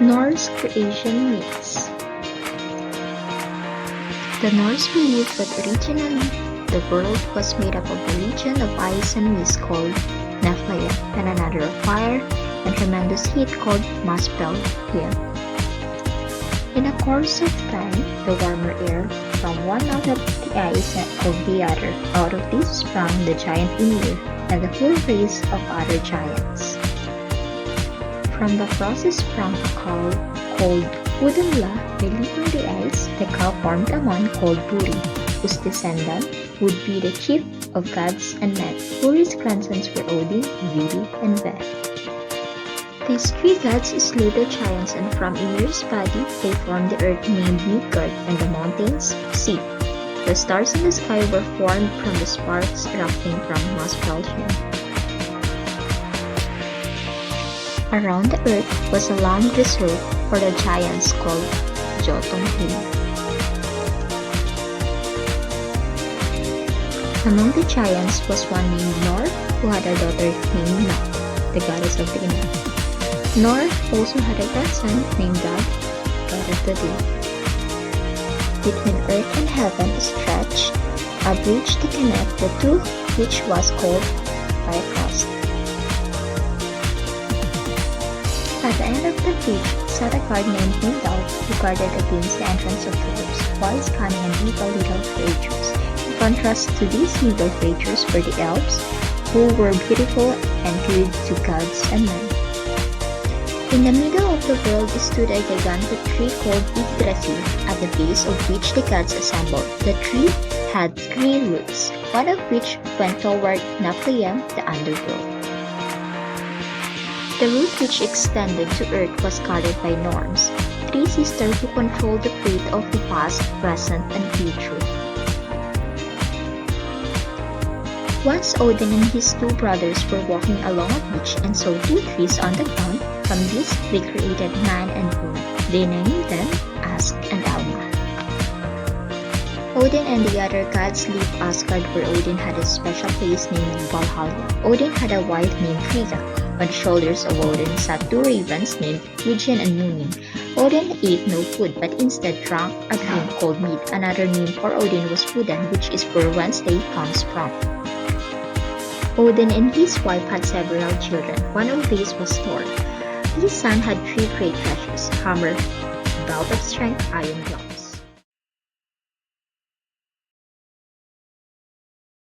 Norse creation myths. The Norse believed that originally the world was made up of a legion of ice and mist called Nephilim, and another of fire and tremendous heat called Muspelheim. In the course of time, the warmer air from one melted the ice of the other. Out of this sprang the giant Ymir and the whole race of other giants. From the process sprang a cow called Udumla. By leaping the ice, the cow formed a man called Buri, whose descendant would be the chief of gods and men. Buri's grandsons were Odin, Vili, and Ve. These three gods slew the giants, and from Ymir's body they formed the earth named Midgard, and the mountains, sea. The stars in the sky were formed from the sparks erupting from Muspelheim. Around the earth was a land reserved for the giants called Jotunheim. Among the giants was one named Nor, who had a daughter named Nut, the goddess of the night. Nor also had a grandson named Dag, god of the day. Between earth and heaven stretched a bridge to connect the two, which was called Bifrost. At the end of the bridge sat a guard named Heimdall, who guarded against the entrance of the doors, wise, cunning, and evil little creatures. In contrast to these evil creatures were the elves, who were beautiful and good to gods and men. In the middle of the world stood a gigantic tree called Yggdrasil, at the base of which the gods assembled. The tree had 3 roots, one of which went toward Nephilim, the underworld. The root which extended to earth was guarded by Norns, 3 sisters who controlled the fate of the past, present, and future. Once Odin and his 2 brothers were walking along a beach and saw 2 trees on the ground. From this, they created man and woman. They named them Ask and Alma. Odin and the other gods left Asgard, where Odin had a special place named Valhalla. Odin had a wife named Frigga. On the shoulders of Odin sat 2 ravens named Hugin and Munin. Odin ate no food, but instead drank a drink called mead. Another name for Odin was Woden, which is where Wednesday comes from. Odin and his wife had several children. One of these was Thor. His son had 3 great treasures: hammer, belt of strength, iron glove.